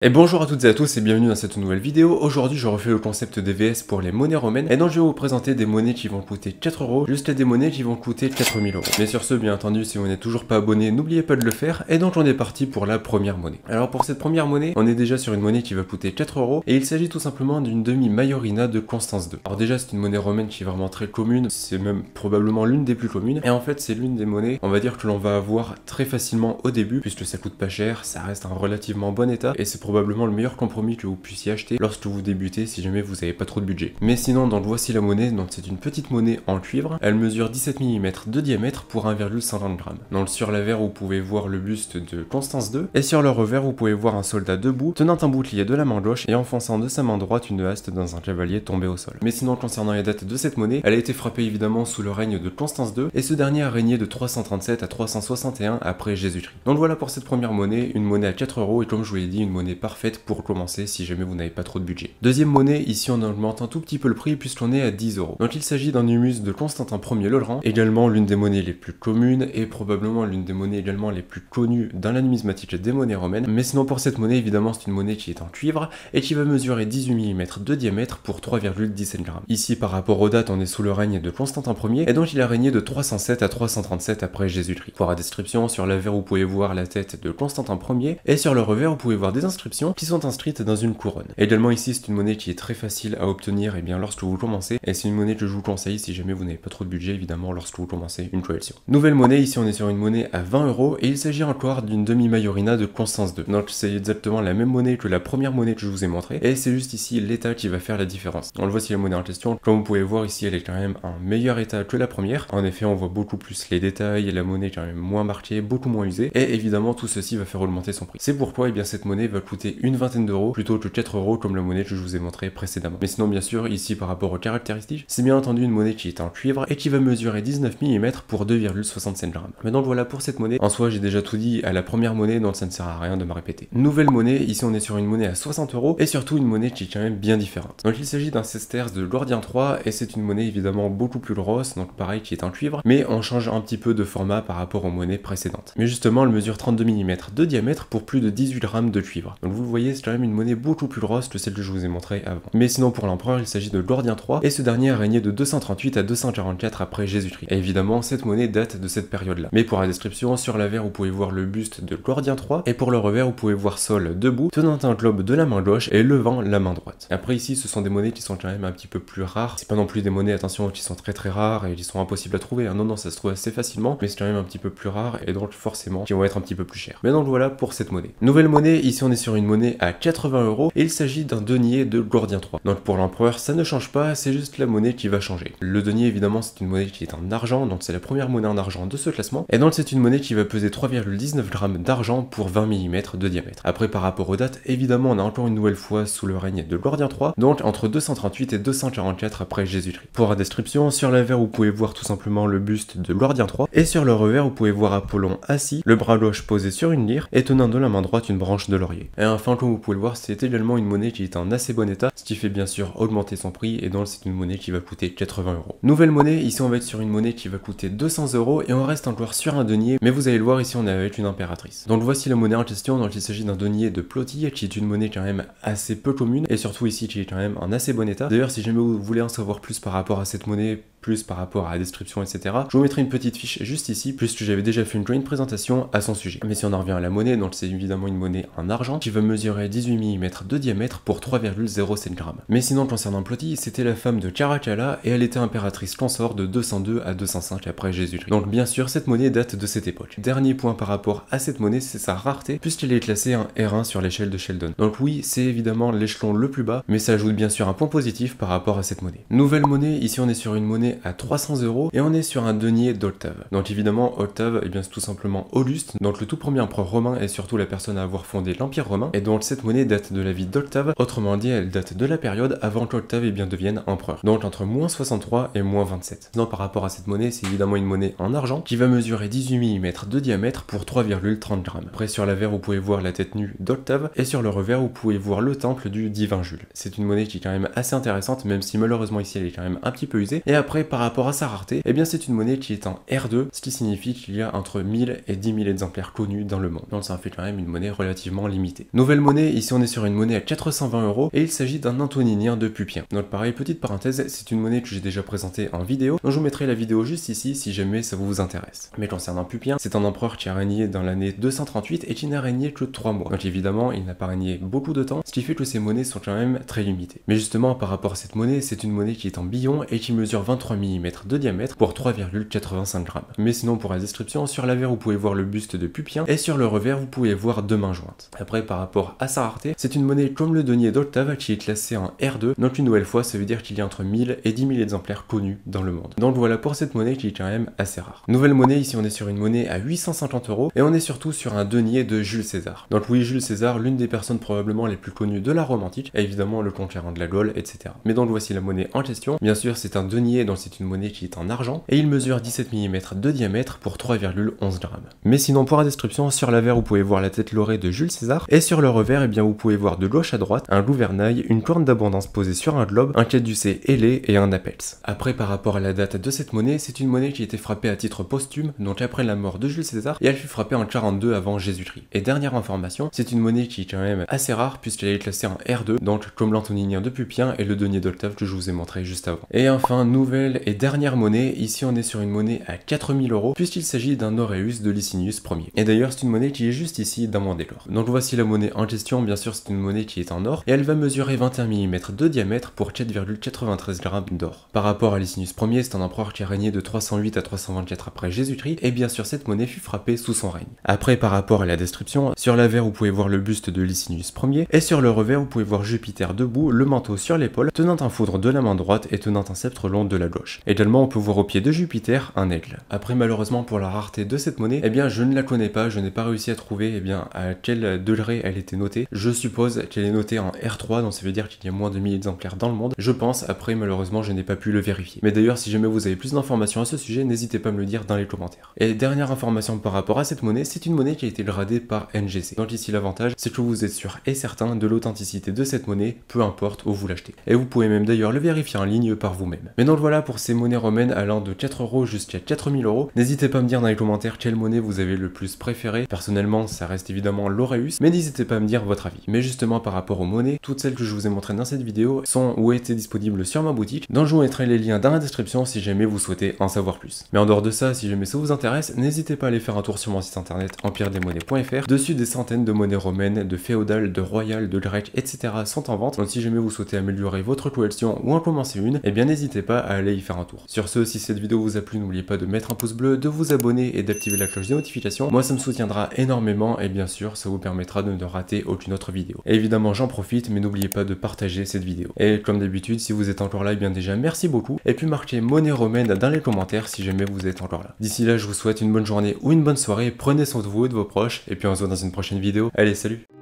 Et bonjour à toutes et à tous et bienvenue dans cette nouvelle vidéo. Aujourd'hui je refais le concept des VS pour les monnaies romaines et donc je vais vous présenter des monnaies qui vont coûter 4 euros, juste des monnaies qui vont coûter 4000 euros. Mais sur ce, bien entendu, si vous n'êtes toujours pas abonné, n'oubliez pas de le faire. Et donc on est parti pour la première monnaie. Alors pour cette première monnaie, on est déjà sur une monnaie qui va coûter 4 euros et il s'agit tout simplement d'une demi-majorina de Constance II. Alors déjà c'est une monnaie romaine qui est vraiment très commune, c'est même probablement l'une des plus communes et en fait c'est l'une des monnaies, on va dire que l'on va avoir très facilement au début puisque ça coûte pas cher, ça reste un relativement bon état et c'est probablement le meilleur compromis que vous puissiez acheter lorsque vous débutez si jamais vous n'avez pas trop de budget. Mais sinon, donc voici la monnaie, donc c'est une petite monnaie en cuivre, elle mesure 17 mm de diamètre pour 1,120 g. Donc sur l'avers vous pouvez voir le buste de Constance II et sur le revers vous pouvez voir un soldat debout tenant un bouclier de la main gauche et enfonçant de sa main droite une haste dans un cavalier tombé au sol. Mais sinon concernant les dates de cette monnaie, elle a été frappée évidemment sous le règne de Constance II et ce dernier a régné de 337 à 361 après Jésus-Christ. Donc voilà pour cette première monnaie, une monnaie à 4 euros et comme je vous l'ai dit, une monnaie parfaite pour commencer si jamais vous n'avez pas trop de budget. Deuxième monnaie, ici on augmente un tout petit peu le prix puisqu'on est à 10 euros. Donc il s'agit d'un humus de Constantin Ier le Grand, également l'une des monnaies les plus communes et probablement l'une des monnaies également les plus connues dans la numismatique des monnaies romaines. Mais sinon pour cette monnaie, évidemment c'est une monnaie qui est en cuivre et qui va mesurer 18 mm de diamètre pour 3,17 g. Ici par rapport aux dates, on est sous le règne de Constantin Ier et donc il a régné de 307 à 337 après Jésus-Christ. Pour la description, sur l'avers vous pouvez voir la tête de Constantin Ier et sur le revers vous pouvez voir des inscriptions qui sont inscrites dans une couronne. Également ici c'est une monnaie qui est très facile à obtenir et bien lorsque vous commencez et c'est une monnaie que je vous conseille si jamais vous n'avez pas trop de budget évidemment lorsque vous commencez une collection. Nouvelle monnaie, ici on est sur une monnaie à 20 euros et il s'agit encore d'une demi-majorina de Constance II. Donc c'est exactement la même monnaie que la première monnaie que je vous ai montré et c'est juste ici l'état qui va faire la différence. On le voit si la monnaie en question, comme vous pouvez voir ici elle est quand même en meilleur état que la première. En effet on voit beaucoup plus les détails, la monnaie est quand même moins marquée, beaucoup moins usée et évidemment tout ceci va faire augmenter son prix. C'est pourquoi bien cette monnaie va coûter une vingtaine d'euros plutôt que 4 euros comme la monnaie que je vous ai montré précédemment. Mais sinon bien sûr ici par rapport aux caractéristiques, c'est bien entendu une monnaie qui est en cuivre et qui va mesurer 19 mm pour 2,65 g. Mais donc voilà pour cette monnaie. En soi j'ai déjà tout dit à la première monnaie donc ça ne sert à rien de me répéter. Nouvelle monnaie, ici on est sur une monnaie à 60 euros et surtout une monnaie qui est quand même bien différente. Donc il s'agit d'un sesterce de Gordien III et c'est une monnaie évidemment beaucoup plus grosse, donc pareil qui est en cuivre, mais on change un petit peu de format par rapport aux monnaies précédentes. Mais justement elle mesure 32 mm de diamètre pour plus de 18 g de cuivre. Donc vous le voyez c'est quand même une monnaie beaucoup plus grosse que celle que je vous ai montré avant. Mais sinon pour l'empereur il s'agit de Gordien III et ce dernier a régné de 238 à 244 après Jésus-Christ. Et évidemment cette monnaie date de cette période là. Mais pour la description, sur l'avers vous pouvez voir le buste de Gordien III et pour le revers vous pouvez voir Sol debout tenant un globe de la main gauche et levant la main droite. Après ici ce sont des monnaies qui sont quand même un petit peu plus rares. C'est pas non plus des monnaies attention qui sont très rares et qui sont impossibles à trouver. Non ça se trouve assez facilement mais c'est quand même un petit peu plus rare et donc forcément qui vont être un petit peu plus chers. Mais donc voilà pour cette monnaie. Nouvelle monnaie, ici on est sur une monnaie à 80 euros et il s'agit d'un denier de Gordien III. Donc pour l'empereur ça ne change pas, c'est juste la monnaie qui va changer. Le denier évidemment c'est une monnaie qui est en argent, donc c'est la première monnaie en argent de ce classement et donc c'est une monnaie qui va peser 3,19 g d'argent pour 20 mm de diamètre. Après par rapport aux dates, évidemment on a encore une nouvelle fois sous le règne de Gordien III, donc entre 238 et 244 après Jésus-Christ. Pour la description, sur l'avers vous pouvez voir tout simplement le buste de Gordien III et sur le revers vous pouvez voir Apollon assis, le bras gauche posé sur une lyre et tenant de la main droite une branche de laurier. Et enfin comme vous pouvez le voir c'est également une monnaie qui est en assez bon état, ce qui fait bien sûr augmenter son prix et donc c'est une monnaie qui va coûter 80 euros. Nouvelle monnaie, ici on va être sur une monnaie qui va coûter 200 euros et on reste encore sur un denier, mais vous allez le voir ici on est avec une impératrice. Donc voici la monnaie en question, donc il s'agit d'un denier de Plotille qui est une monnaie quand même assez peu commune et surtout ici qui est quand même en assez bon état. D'ailleurs si jamais vous voulez en savoir plus par rapport à cette monnaie, plus par rapport à la description etc, je vous mettrai une petite fiche juste ici puisque j'avais déjà fait une présentation à son sujet. Mais si on en revient à la monnaie, donc c'est évidemment une monnaie en argent qui va mesurer 18 mm de diamètre pour 3,07 g. Mais sinon concernant Plotille, c'était la femme de Caracalla et elle était impératrice consort de 202 à 205 après Jésus-Christ. Donc bien sûr cette monnaie date de cette époque. Dernier point par rapport à cette monnaie, c'est sa rareté puisqu'elle est classée en R1 sur l'échelle de Sheldon. Donc oui c'est évidemment l'échelon le plus bas, mais ça ajoute bien sûr un point positif par rapport à cette monnaie. Nouvelle monnaie, ici on est sur une monnaie à 300 euros et on est sur un denier d'Octave. Donc évidemment Octave et bien c'est tout simplement Auguste, donc le tout premier empereur romain et surtout la personne à avoir fondé l'Empire romain, et donc cette monnaie date de la vie d'Octave, autrement dit elle date de la période avant qu'Octave devienne empereur, donc entre moins 63 et moins 27. Donc par rapport à cette monnaie, c'est évidemment une monnaie en argent qui va mesurer 18 mm de diamètre pour 3,30 g. Après sur l'avers vous pouvez voir la tête nue d'Octave et sur le revers vous pouvez voir le temple du divin Jules. C'est une monnaie qui est quand même assez intéressante même si malheureusement ici elle est quand même un petit peu usée. Et après par rapport à sa rareté, eh bien c'est une monnaie qui est en R2, ce qui signifie qu'il y a entre 1000 et 10 000 exemplaires connus dans le monde. Donc ça en fait quand même une monnaie relativement limitée. Nouvelle monnaie, ici on est sur une monnaie à 420 € et il s'agit d'un antoninien de Pupien. Donc pareil, petite parenthèse, c'est une monnaie que j'ai déjà présentée en vidéo, donc je vous mettrai la vidéo juste ici si jamais ça vous intéresse. Mais concernant Pupien, c'est un empereur qui a régné dans l'année 238 et qui n'a régné que 3 mois. Donc évidemment, il n'a pas régné beaucoup de temps, ce qui fait que ses monnaies sont quand même très limitées. Mais justement, par rapport à cette monnaie, c'est une monnaie qui est en billon et qui mesure 23 mm de diamètre pour 3,85 grammes. Mais sinon, pour la description, sur l'avers, vous pouvez voir le buste de Pupien et sur le revers, vous pouvez voir 2 mains jointes. Après, par rapport à sa rareté, c'est une monnaie comme le denier d'Octave qui est classée en R2, donc une nouvelle fois, ça veut dire qu'il y a entre 1000 et 10 000 exemplaires connus dans le monde. Donc voilà pour cette monnaie qui est quand même assez rare. Nouvelle monnaie, ici on est sur une monnaie à 850 € et on est surtout sur un denier de Jules César. Donc oui, Jules César, l'une des personnes probablement les plus connues de la Rome antique, et évidemment le conquérant de la Gaule, etc. Mais donc voici la monnaie en question. Bien sûr, c'est un denier, donc c'est une monnaie qui est en argent, et il mesure 17 mm de diamètre pour 3,11 grammes. Mais sinon, pour la description, sur l'avers, vous pouvez voir la tête laurée de Jules César, et sur le revers, eh bien, vous pouvez voir de gauche à droite un gouvernail, une corne d'abondance posée sur un globe, un caducée ailé et un apels. Après, par rapport à la date de cette monnaie, c'est une monnaie qui a été frappée à titre posthume, donc après la mort de Jules César, et elle fut frappée en 42 avant Jésus-Christ. Et dernière information, c'est une monnaie qui est quand même assez rare puisqu'elle est classée en R2, donc comme l'antoninien de Pupien et le denier d'Octave que je vous ai montré juste avant. Et enfin, nouvelle et dernière monnaie, ici on est sur une monnaie à 4000 € puisqu'il s'agit d'un aureus de Licinius Ier. Et d'ailleurs, c'est une monnaie qui est juste ici dans mon décor. Donc voici la monnaie en question, bien sûr c'est une monnaie qui est en or et elle va mesurer 21 mm de diamètre pour 4,93 grammes d'or. Par rapport à Licinius Ier, c'est un empereur qui a régné de 308 à 324 après Jésus-Christ et bien sûr cette monnaie fut frappée sous son règne. Après, par rapport à la description, sur l'avers vous pouvez voir le buste de Licinius Ier et sur le revers vous pouvez voir Jupiter debout, le manteau sur l'épaule, tenant un foudre de la main droite et tenant un sceptre long de la gauche. Également on peut voir au pied de Jupiter un aigle. Après, malheureusement pour la rareté de cette monnaie, eh bien je ne la connais pas, je n'ai pas réussi à trouver à quel degré elle était notée. Je suppose qu'elle est notée en R3, donc ça veut dire qu'il y a moins de 1000 exemplaires dans le monde. Je pense, après malheureusement je n'ai pas pu le vérifier. Mais d'ailleurs, si jamais vous avez plus d'informations à ce sujet, n'hésitez pas à me le dire dans les commentaires. Et dernière information par rapport à cette monnaie, c'est une monnaie qui a été gradée par NGC. Donc ici l'avantage, c'est que vous êtes sûr et certain de l'authenticité de cette monnaie, peu importe où vous l'achetez. Et vous pouvez même d'ailleurs le vérifier en ligne par vous-même. Mais donc voilà pour ces monnaies romaines allant de 4 € jusqu'à 4000 €. N'hésitez pas à me dire dans les commentaires quelle monnaie vous avez le plus préféré. Personnellement, ça reste évidemment l'aureus, mais n'hésitez pas à me dire votre avis. Mais justement par rapport aux monnaies, toutes celles que je vous ai montrées dans cette vidéo sont ou étaient disponibles sur ma boutique, dont je vous mettrai les liens dans la description si jamais vous souhaitez en savoir plus. Mais en dehors de ça, si jamais ça vous intéresse, n'hésitez pas à aller faire un tour sur mon site internet empiredesmonnaies.fr. Dessus, des centaines de monnaies romaines, de féodales, de royales, de grecques, etc. sont en vente. Donc si jamais vous souhaitez améliorer votre collection ou en commencer une, eh bien n'hésitez pas à aller y faire un tour. Sur ce, si cette vidéo vous a plu, n'oubliez pas de mettre un pouce bleu, de vous abonner et d'activer la cloche des notifications. Moi ça me soutiendra énormément et bien sûr ça vous permettra de ne rater aucune autre vidéo. Et évidemment j'en profite, mais n'oubliez pas de partager cette vidéo. Et comme d'habitude, si vous êtes encore là, eh bien déjà merci beaucoup. Et puis marquez monnaie romaine dans les commentaires si jamais vous êtes encore là. D'ici là, je vous souhaite une bonne journée ou une bonne soirée, prenez soin de vous et de vos proches, et puis on se voit dans une prochaine vidéo. Allez, salut!